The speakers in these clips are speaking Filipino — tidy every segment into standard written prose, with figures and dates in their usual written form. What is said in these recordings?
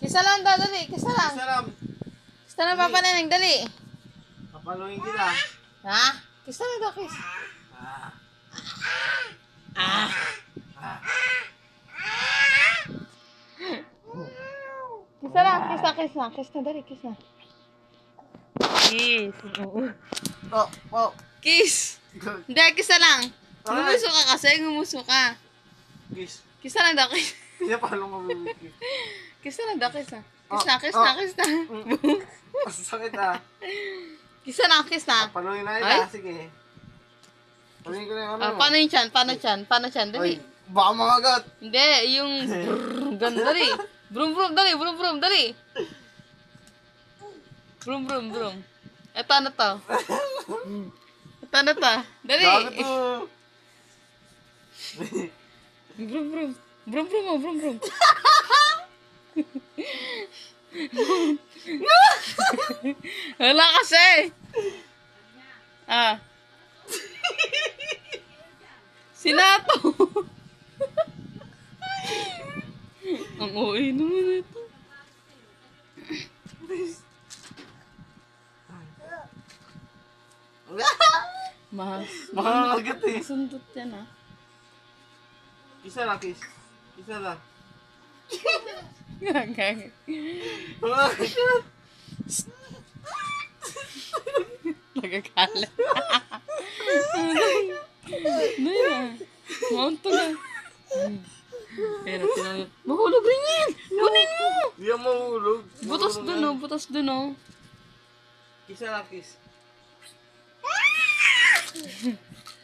Kisa lang daw, dali. Kisa lang. Isa lang. Kisa lang, Papa Neneng, dali. Papaluin kita. Ha? Kisa lang daw, kiss. Ah. Kisa lang, kiss na, kiss na. Kiss na, dali, kiss na. Kiss. Oh, oh. Kiss. Hindi, kisa lang. Ngumuso ka kasi, ngumuso ka. Kiss. Kisa lang daw, kiss. Kaya paano mabibigay? Kiss na daw, kiss na. Kiss na, kiss na, kiss na. Masasakit ah. Kiss na, kiss na. Papaluin na Ay. kita. Sige. Paluin ko na yung ano. Ah, paano yung chan? Paano chan? Paano chan? Dali. Ay, baka makagat. Hindi, yung brrrr, dali. Brum brum, dali, brum brum, dali. Brum brum, brum. Eto ano to? Eto ano to? Dali. Gago to. Brum brum. Brum brum, oh, brum brum. Wala kasi. Ah. Sinato. Ang OA naman ito. Mas. Baka makagat eh. Sundot yan ah. Isa lang, kiss. Isa lang. Gagag. Makagat. Nagagalit. Ano yan? Maunto na. Pero tinanong, mahulog rin yan! Kunin mo! Di yan mahulog. Butas dun oh, butas dun oh. Isa lang, kiss.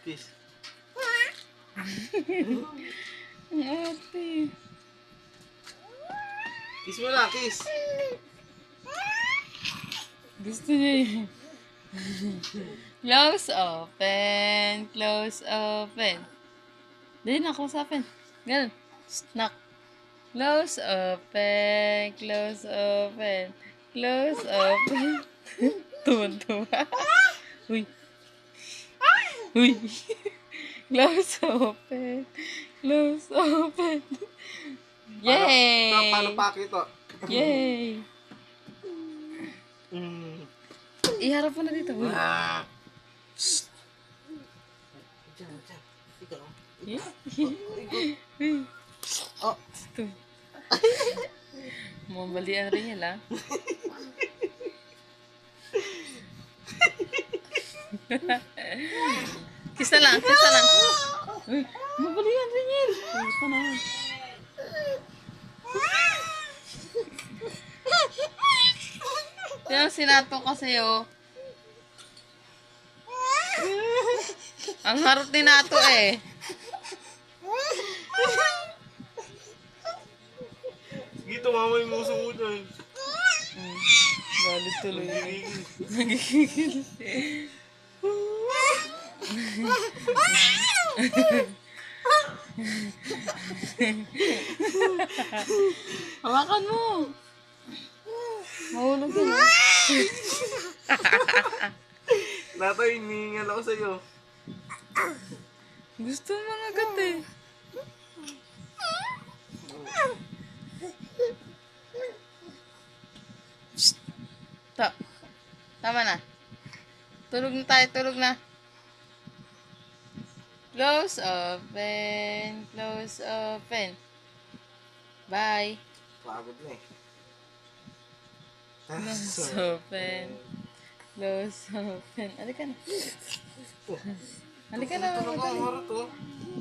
Kiss. Ang ate. Kiss mo lang, kiss. Gusto niya yun. Close open, close open. Dali na, kausapin. Ganun. Snack. Close open, close open, close open. Tuwa-tuwa. Uy. Uy. Close open, close open. Yay! Paano pakit to? Yay! Mm. Iharap mo na dito. Uy. Ah. Diyan, diyan. Ikaw. Uy. Oh. Ito. Mambalian rin yan, ha? Kisa lang, kisa lang. Uy, mambalian rin yan. Ito na. Yung sinato kasi, oh. Ang harot ni Nato, eh. Sige, tumama yung uso mo dyan. Galit tuloy. Gigigil. Nagigigil. Hawakan mo. Mahulog yun, ha? Natay, hinihingal ako sa'yo. Gusto mga gat, eh. Psst. Tama na. Tulog na tayo, tulog na. Close open, close open. Bye. Pagod na eh. Close open, close open. Halika na. Halika na, Tulog madali. ang harot oh.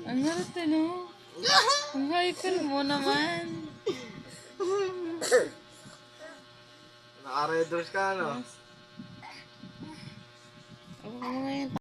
Ang harap eh, no? Ang hyper mo naman. Naka-red doors ka, no? Ako ngayon.